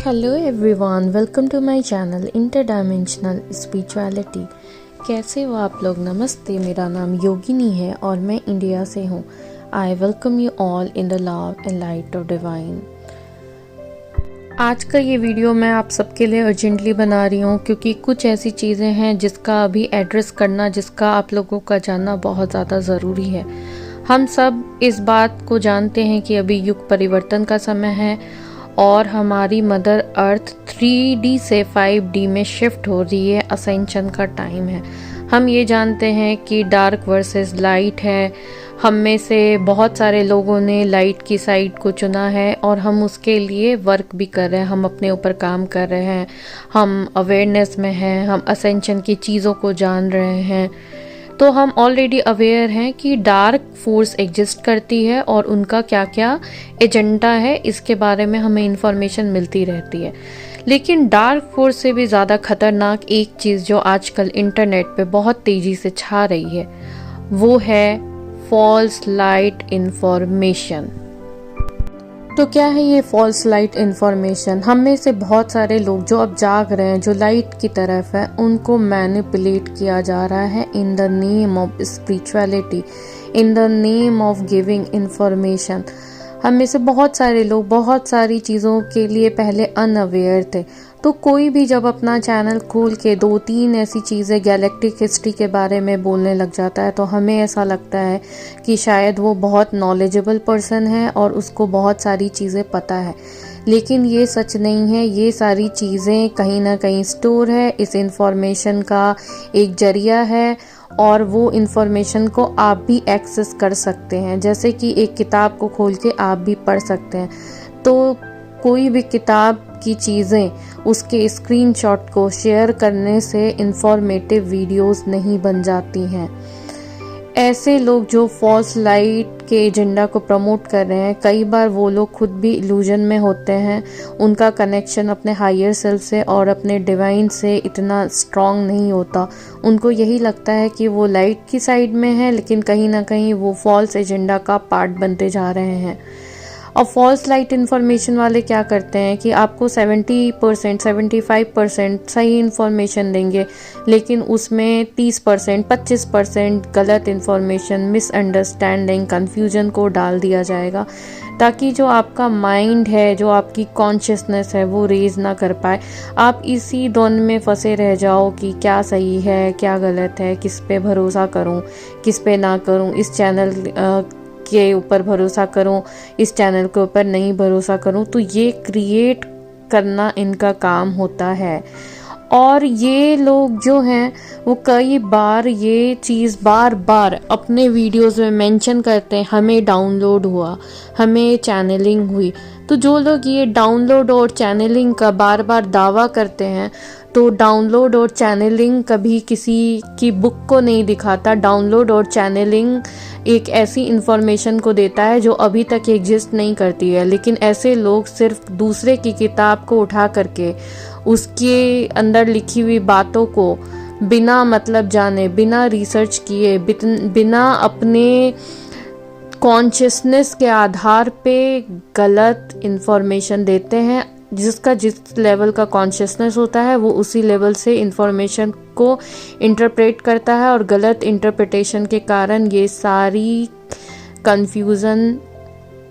Hello everyone, welcome to my channel interdimensional spirituality. कैसे हो आप लोग? नमस्ते, मेरा नाम योगिनी है और मैं इंडिया से हूँ। I welcome you all in the love and light of divine. आज का ये वीडियो मैं आप सबके लिए अर्जेंटली बना रही हूँ क्योंकि कुछ ऐसी चीज़ें हैं जिसका अभी एड्रेस करना, जिसका आप लोगों का जानना बहुत ज़्यादा ज़रूरी है। हम सब इस बात को जानते हैं कि अभी युग परिवर्तन का समय है और हमारी मदर अर्थ 3D से 5D में शिफ्ट हो रही है। असेंशन का टाइम है। हम ये जानते हैं कि डार्क वर्सेस लाइट है। हम में से बहुत सारे लोगों ने लाइट की साइड को चुना है और हम उसके लिए वर्क भी कर रहे हैं। हम अपने ऊपर काम कर रहे हैं, हम अवेयरनेस में हैं, हम असेंशन की चीज़ों को जान रहे हैं। तो हम ऑलरेडी अवेयर हैं कि डार्क फोर्स एग्जिस्ट करती है और उनका क्या क्या एजेंडा है, इसके बारे में हमें इंफॉर्मेशन मिलती रहती है। लेकिन डार्क फोर्स से भी ज़्यादा खतरनाक एक चीज़ जो आजकल इंटरनेट पे बहुत तेज़ी से छा रही है वो है फॉल्स लाइट इंफॉर्मेशन। तो क्या है ये फॉल्स लाइट इंफॉर्मेशन? हम में से बहुत सारे लोग जो अब जाग रहे हैं, जो लाइट की तरफ है, उनको मैनिपुलेट किया जा रहा है in the name of spirituality, in the name of giving information. हम में से बहुत सारे लोग बहुत सारी चीज़ों के लिए पहले अनअवेयर थे। तो कोई भी जब अपना चैनल खोल के 2-3 ऐसी चीज़ें गैलेक्टिक हिस्ट्री के बारे में बोलने लग जाता है तो हमें ऐसा लगता है कि शायद वो बहुत नॉलेजेबल पर्सन है और उसको बहुत सारी चीज़ें पता है। लेकिन ये सच नहीं है। ये सारी चीज़ें कहीं ना कहीं स्टोर है। इस इंफॉर्मेशन का एक जरिया है और वो इन्फॉर्मेशन को आप भी एक्सेस कर सकते हैं। जैसे कि एक किताब को खोल के आप भी पढ़ सकते हैं। तो कोई भी किताब की चीज़ें, उसके स्क्रीनशॉट को शेयर करने से इंफॉर्मेटिव वीडियोस नहीं बन जाती हैं। ऐसे लोग जो फॉल्स लाइट के एजेंडा को प्रमोट कर रहे हैं, कई बार वो लोग खुद भी इल्यूजन में होते हैं। उनका कनेक्शन अपने हायर सेल्फ से और अपने डिवाइन से इतना स्ट्रांग नहीं होता। उनको यही लगता है कि वो लाइट की साइड में है, लेकिन कहीं ना कहीं वो फॉल्स एजेंडा का पार्ट बनते जा रहे हैं। और फॉल्स लाइट इन्फॉर्मेशन वाले क्या करते हैं कि आपको 70%, 75% सही इन्फॉर्मेशन देंगे, लेकिन उसमें 30%, 25% गलत इन्फॉर्मेशन, मिसअंडरस्टैंडिंग, कन्फ्यूजन को डाल दिया जाएगा ताकि जो आपका माइंड है, जो आपकी कॉन्शियसनेस है, वो रेज ना कर पाए। आप इसी द्वंद में फंसे रह जाओ कि क्या सही है, क्या गलत है, किस पे भरोसा करूं, किस पे ना करूं, इस चैनल के ऊपर भरोसा करूं, इस चैनल के ऊपर नहीं भरोसा करूं। तो ये क्रिएट करना इनका काम होता है। और ये लोग जो हैं वो कई बार ये चीज़ बार बार अपने वीडियोस में मेंशन करते हैं, हमें डाउनलोड हुआ, हमें चैनलिंग हुई। तो जो लोग ये डाउनलोड और चैनलिंग का बार बार दावा करते हैं, तो डाउनलोड और चैनलिंग कभी किसी की बुक को नहीं दिखाता। डाउनलोड और चैनलिंग एक ऐसी इंफॉर्मेशन को देता है जो अभी तक एग्जिस्ट नहीं करती है। लेकिन ऐसे लोग सिर्फ दूसरे की किताब को उठा करके उसके अंदर लिखी हुई बातों को बिना मतलब जाने, बिना रिसर्च किए, बिना अपने कॉन्शियसनेस के आधार पे गलत इंफॉर्मेशन देते हैं। जिसका जिस लेवल का कॉन्शियसनेस होता है वो उसी लेवल से इंफॉर्मेशन को इंटरप्रेट करता है और गलत इंटरप्रिटेशन के कारण ये सारी कंफ्यूजन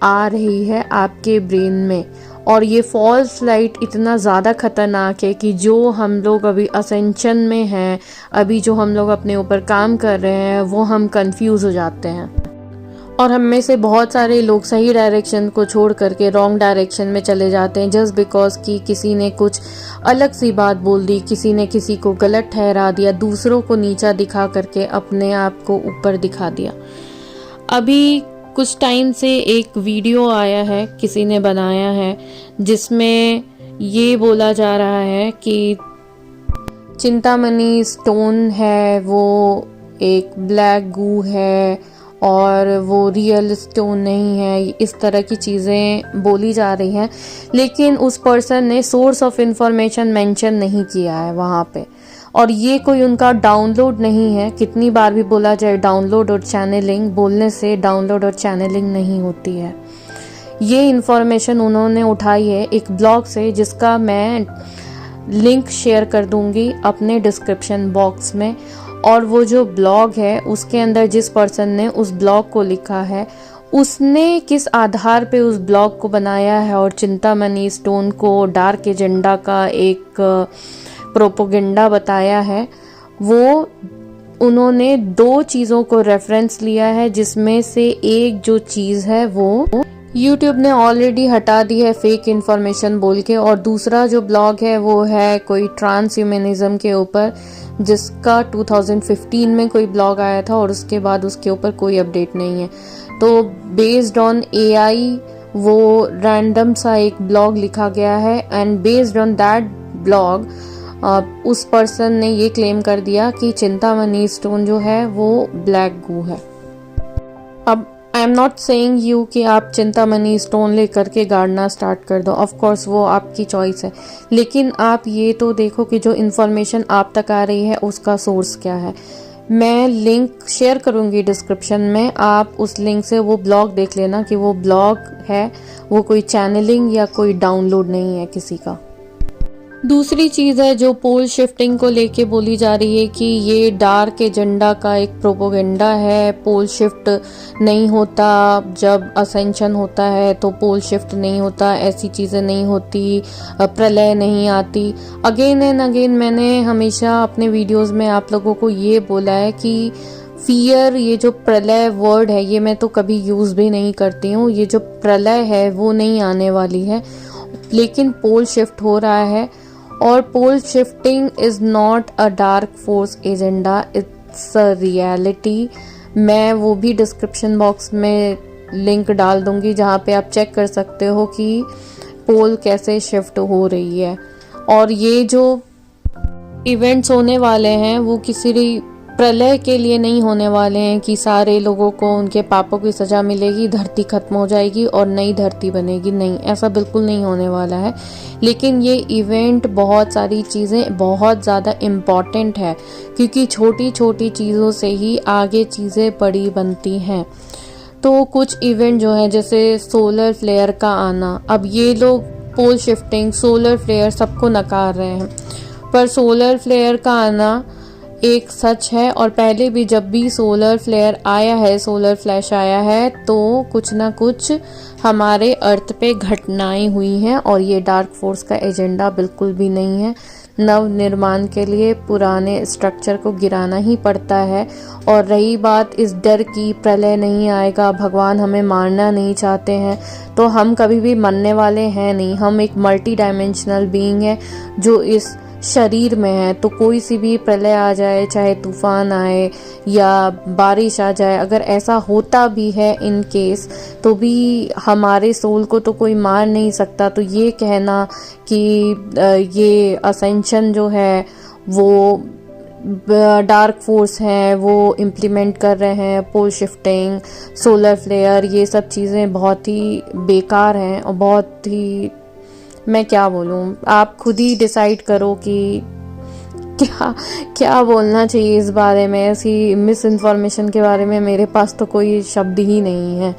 आ रही है आपके ब्रेन में। और ये फॉल्स लाइट इतना ज़्यादा खतरनाक है कि जो हम लोग अभी असेंशन में हैं, अभी जो हम लोग अपने ऊपर काम कर रहे हैं, वो हम कंफ्यूज हो जाते हैं। और हम में से बहुत सारे लोग सही डायरेक्शन को छोड़ करके रॉन्ग डायरेक्शन में चले जाते हैं जस्ट बिकॉज कि किसी ने कुछ अलग सी बात बोल दी, किसी ने किसी को गलत ठहरा दिया, दूसरों को नीचा दिखा करके अपने आप को ऊपर दिखा दिया। अभी कुछ टाइम से एक वीडियो आया है, किसी ने बनाया है, जिसमें ये बोला जा रहा है कि चिंतामणि स्टोन है, वो एक ब्लैक गू है और वो रियल स्टोन नहीं है। इस तरह की चीज़ें बोली जा रही हैं, लेकिन उस पर्सन ने सोर्स ऑफ इंफॉर्मेशन मेंशन नहीं किया है वहाँ पे। और ये कोई उनका डाउनलोड नहीं है। कितनी बार भी बोला जाए डाउनलोड और चैनलिंग, बोलने से डाउनलोड और चैनलिंग नहीं होती है। ये इन्फॉर्मेशन उन्होंने उठाई है एक ब्लॉग से, जिसका मैं लिंक शेयर कर दूंगी अपने डिस्क्रिप्शन बॉक्स में। और वो जो ब्लॉग है उसके अंदर जिस पर्सन ने उस ब्लॉग को लिखा है उसने किस आधार पे उस ब्लॉग को बनाया है और चिंतामणि स्टोन को डार्क एजेंडा का एक प्रोपोगेंडा बताया है, वो उन्होंने 2 चीज़ों को रेफरेंस लिया है, जिसमें से एक जो चीज़ है वो YouTube ने ऑलरेडी हटा दी है फेक इन्फॉर्मेशन बोल के, और दूसरा जो ब्लॉग है वो है कोई ट्रांस ह्यूमनिज्म के ऊपर, जिसका 2015 में कोई ब्लॉग आया था और उसके बाद उसके ऊपर कोई अपडेट नहीं है। तो बेस्ड ऑन AI वो रैंडम सा एक ब्लॉग लिखा गया है, and based on that blog उस पर्सन ने ये क्लेम कर दिया कि चिंतामणि स्टोन जो है वो ब्लैक गू है। अब I am not saying you कि आप चिंतामणि स्टोन लेकर के गाड़ना स्टार्ट कर दो, ऑफ कोर्स वो आपकी चॉइस है, लेकिन आप ये तो देखो कि जो इन्फॉर्मेशन आप तक आ रही है उसका सोर्स क्या है। मैं लिंक शेयर करूंगी डिस्क्रिप्शन में, आप उस लिंक से वो ब्लॉग देख लेना कि वो ब्लॉग है, वो कोई चैनलिंग या कोई डाउनलोड नहीं है किसी का। दूसरी चीज़ है जो पोल शिफ्टिंग को लेके बोली जा रही है कि ये डार्क एजेंडा का एक प्रोपोगेंडा है, पोल शिफ्ट नहीं होता, जब असेंशन होता है तो पोल शिफ्ट नहीं होता, ऐसी चीज़ें नहीं होती, प्रलय नहीं आती। अगेन एंड अगेन मैंने हमेशा अपने वीडियोस में आप लोगों को ये बोला है कि फियर, ये जो प्रलय वर्ड है ये मैं तो कभी यूज़ भी नहीं करती हूँ, ये जो प्रलय है वो नहीं आने वाली है, लेकिन पोल शिफ्ट हो रहा है। और pole shifting is not a dark force agenda, it's a reality. मैं वो भी डिस्क्रिप्शन बॉक्स में लिंक डाल दूंगी जहाँ पे आप चेक कर सकते हो कि पोल कैसे शिफ्ट हो रही है। और ये जो इवेंट्स होने वाले हैं वो किसी प्रलय के लिए नहीं होने वाले हैं कि सारे लोगों को उनके पापों की सजा मिलेगी, धरती खत्म हो जाएगी और नई धरती बनेगी, नहीं, ऐसा बिल्कुल नहीं होने वाला है। लेकिन ये इवेंट बहुत सारी चीज़ें बहुत ज़्यादा इम्पॉर्टेंट है, क्योंकि छोटी छोटी चीज़ों से ही आगे चीज़ें बड़ी बनती हैं। तो कुछ इवेंट जो है जैसे सोलर फ्लेयर का आना, अब ये लोग पोल शिफ्टिंग, सोलर फ्लेयर सबको नकार रहे हैं, पर सोलर फ्लेयर का आना एक सच है। और पहले भी जब भी सोलर फ्लेयर आया है, सोलर फ्लैश आया है, तो कुछ ना कुछ हमारे अर्थ पे घटनाएं हुई हैं, और ये डार्क फोर्स का एजेंडा बिल्कुल भी नहीं है। नव निर्माण के लिए पुराने स्ट्रक्चर को गिराना ही पड़ता है। और रही बात इस डर की, प्रलय नहीं आएगा, भगवान हमें मारना नहीं चाहते हैं, तो हम कभी भी मरने वाले हैं नहीं। हम एक मल्टी डायमेंशनल बीइंग है जो इस शरीर में है, तो कोई सी भी प्रलय आ जाए, चाहे तूफान आए या बारिश आ जाए, अगर ऐसा होता भी है इन केस, तो भी हमारे सोल को तो कोई मार नहीं सकता। तो ये कहना कि ये असेंशन जो है वो डार्क फोर्स है वो इम्प्लीमेंट कर रहे हैं, पोल शिफ्टिंग, सोलर फ्लेयर, ये सब चीज़ें बहुत ही बेकार हैं और बहुत ही, मैं क्या बोलूँ, आप खुद ही डिसाइड करो कि क्या क्या बोलना चाहिए इस बारे में। ऐसी मिस इन्फॉर्मेशन के बारे में मेरे पास तो कोई शब्द ही नहीं है।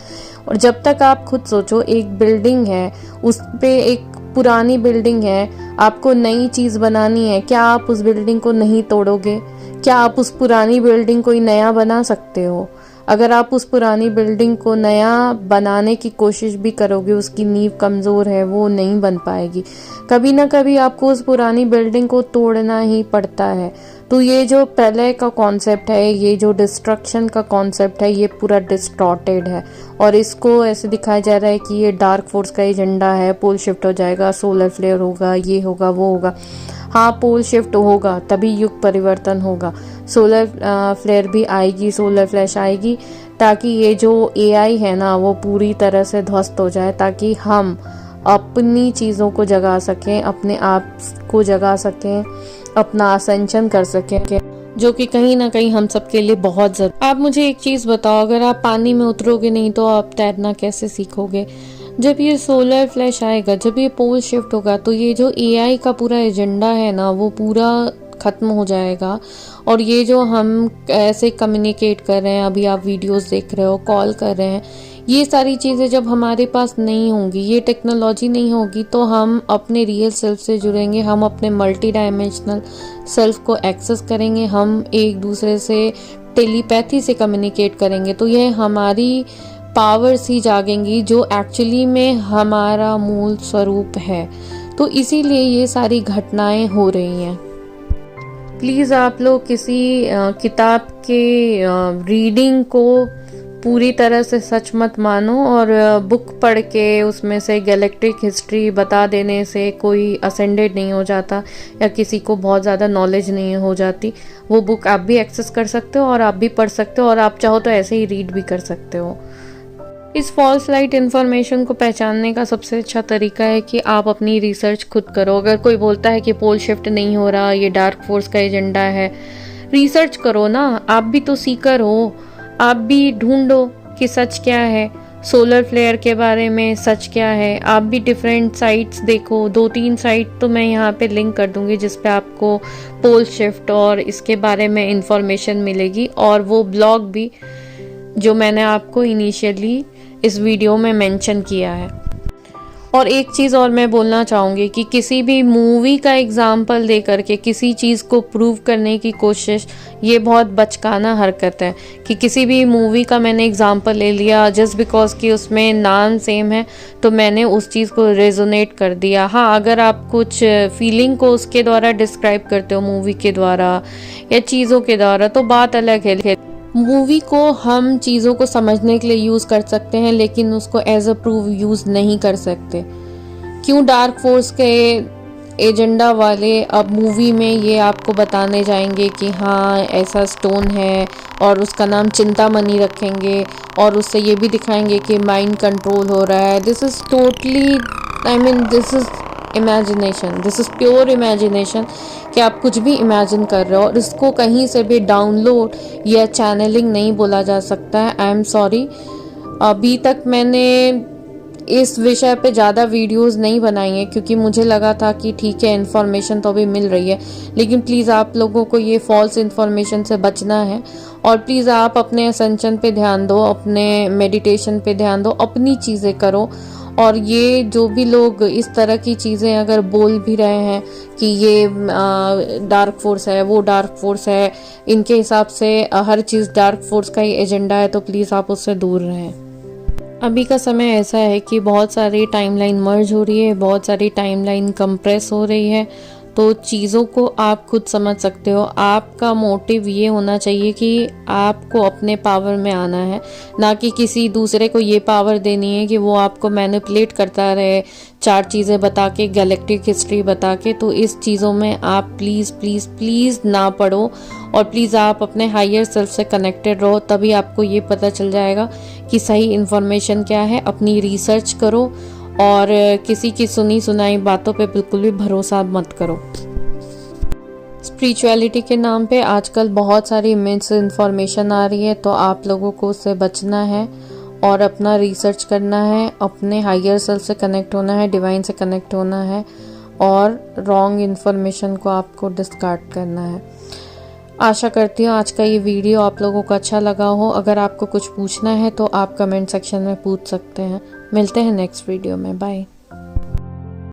और जब तक आप खुद सोचो, एक बिल्डिंग है, उस पे एक पुरानी बिल्डिंग है, आपको नई चीज़ बनानी है, क्या आप उस बिल्डिंग को नहीं तोड़ोगे? क्या आप उस पुरानी बिल्डिंग को ही नया बना सकते हो? अगर आप उस पुरानी बिल्डिंग को नया बनाने की कोशिश भी करोगे, उसकी नींव कमज़ोर है, वो नहीं बन पाएगी। कभी ना कभी आपको उस पुरानी बिल्डिंग को तोड़ना ही पड़ता है। तो ये जो प्रलय का कॉन्सेप्ट है, ये जो डिस्ट्रक्शन का कॉन्सेप्ट है, ये पूरा डिस्टॉर्टेड है और इसको ऐसे दिखाया जा रहा है कि ये डार्क फोर्स का एजेंडा है, पोल शिफ्ट हो जाएगा, सोलर फ्लेयर होगा, ये होगा, वो होगा। हाँ, पोल शिफ्ट होगा तभी युग परिवर्तन होगा, सोलर फ्लेयर भी आएगी, सोलर फ्लैश आएगी, ताकि ये जो AI है ना वो पूरी तरह से ध्वस्त हो जाए, ताकि हम अपनी चीज़ों को जगा सकें, अपने आप को जगा सकें, अपना असेंशन कर सकें, जो कि कहीं ना कहीं हम सबके लिए बहुत जरूरी। आप मुझे एक चीज़ बताओ, अगर आप पानी में उतरोगे नहीं तो आप तैरना कैसे सीखोगे? जब ये सोलर फ्लैश आएगा, जब ये पोल शिफ्ट होगा, तो ये जो AI का पूरा एजेंडा है ना वो पूरा ख़त्म हो जाएगा। और ये जो हम ऐसे कम्युनिकेट कर रहे हैं, अभी आप वीडियोस देख रहे हो, कॉल कर रहे हैं, ये सारी चीज़ें जब हमारे पास नहीं होंगी, ये टेक्नोलॉजी नहीं होगी, तो हम अपने रियल सेल्फ से जुड़ेंगे, हम अपने मल्टी डायमेंशनल सेल्फ को एक्सेस करेंगे, हम एक दूसरे से टेलीपैथी से कम्युनिकेट करेंगे। तो यह हमारी पावर्स ही जागेंगी जो एक्चुअली में हमारा मूल स्वरूप है। तो इसीलिए ये सारी घटनाएं हो रही हैं। प्लीज़ आप लोग किसी किताब के रीडिंग को पूरी तरह से सच मत मानो, और बुक पढ़ के उसमें से गैलेक्टिक हिस्ट्री बता देने से कोई असेंडेड नहीं हो जाता या किसी को बहुत ज़्यादा नॉलेज नहीं हो जाती। वो बुक आप भी एक्सेस कर सकते हो और आप भी पढ़ सकते हो, और आप चाहो तो ऐसे ही रीड भी कर सकते हो। इस फॉल्स लाइट इन्फॉर्मेशन को पहचानने का सबसे अच्छा तरीका है कि आप अपनी रिसर्च खुद करो। अगर कोई बोलता है कि पोल शिफ्ट नहीं हो रहा, ये डार्क फोर्स का एजेंडा है, रिसर्च करो ना, आप भी तो सीकर हो, आप भी ढूंढो कि सच क्या है, सोलर फ्लेयर के बारे में सच क्या है। आप भी डिफरेंट साइट्स देखो, 2-3 साइट तो मैं यहाँ पे लिंक कर दूंगी जिस पे आपको पोल शिफ्ट और इसके बारे में इंफॉर्मेशन मिलेगी, और वो ब्लॉग भी जो मैंने आपको इनिशियली इस वीडियो में मेंशन किया है। और एक चीज़ और मैं बोलना चाहूँगी कि किसी भी मूवी का एग्जाम्पल दे करके किसी चीज़ को प्रूव करने की कोशिश, ये बहुत बचकाना हरकत है। कि किसी भी मूवी का मैंने एग्जाम्पल ले लिया जस्ट बिकॉज कि उसमें नाम सेम है तो मैंने उस चीज़ को रेजोनेट कर दिया। हाँ, अगर आप कुछ फीलिंग को उसके द्वारा डिस्क्राइब करते हो मूवी के द्वारा या चीज़ों के द्वारा तो बात अलग है। मूवी को हम चीज़ों को समझने के लिए यूज़ कर सकते हैं, लेकिन उसको एज अ प्रूफ यूज़ नहीं कर सकते। क्यों डार्क फोर्स के एजेंडा वाले अब मूवी में ये आपको बताने जाएंगे कि हाँ ऐसा स्टोन है और उसका नाम चिंतामणि रखेंगे, और उससे ये भी दिखाएंगे कि माइंड कंट्रोल हो रहा है। This is totally, I mean this is imagination, this is pure imagination कि आप कुछ भी इमेजिन कर रहे हो, और इसको कहीं से भी डाउनलोड या चैनलिंग नहीं बोला जा सकता है। आई एम सॉरी, अभी तक मैंने इस विषय पे ज़्यादा वीडियोस नहीं बनाई हैं क्योंकि मुझे लगा था कि ठीक है इन्फॉर्मेशन तो अभी मिल रही है, लेकिन प्लीज़ आप लोगों को ये फॉल्स इन्फॉर्मेशन से बचना है। और प्लीज़ आप अपने असेंशन पे ध्यान दो, अपने मेडिटेशन पे ध्यान दो, अपनी चीज़ें करो। और ये जो भी लोग इस तरह की चीज़ें अगर बोल भी रहे हैं कि ये डार्क फोर्स है, वो डार्क फोर्स है, इनके हिसाब से हर चीज़ डार्क फोर्स का ही एजेंडा है, तो प्लीज़ आप उससे दूर रहें। अभी का समय ऐसा है कि बहुत सारी टाइमलाइन मर्ज हो रही है, बहुत सारी टाइमलाइन कंप्रेस हो रही है, तो चीज़ों को आप खुद समझ सकते हो। आपका मोटिव ये होना चाहिए कि आपको अपने पावर में आना है, ना कि किसी दूसरे को ये पावर देनी है कि वो आपको मैनिपुलेट करता रहे 4 चीज़ें बता के, गैलेक्टिक हिस्ट्री बता के। तो इस चीज़ों में आप प्लीज़ प्लीज़ प्लीज़ ना पढ़ो, और प्लीज़ आप अपने हायर सेल्फ से कनेक्टेड रहो, तभी आपको ये पता चल जाएगा कि सही इन्फॉर्मेशन क्या है। अपनी रिसर्च करो और किसी की सुनी सुनाई बातों पे बिल्कुल भी भरोसा मत करो। स्पिरिचुअलिटी के नाम पे आजकल बहुत सारी मिस इन्फॉर्मेशन आ रही है, तो आप लोगों को उससे बचना है और अपना रिसर्च करना है, अपने हायर सेल्फ से कनेक्ट होना है, डिवाइन से कनेक्ट होना है, और रॉन्ग इन्फॉर्मेशन को आपको डिस्कार्ड करना है। आशा करती हूँ आज का ये वीडियो आप लोगों को अच्छा लगा हो। अगर आपको कुछ पूछना है तो आप कमेंट सेक्शन में पूछ सकते हैं। मिलते हैं नेक्स्ट वीडियो में। बाय।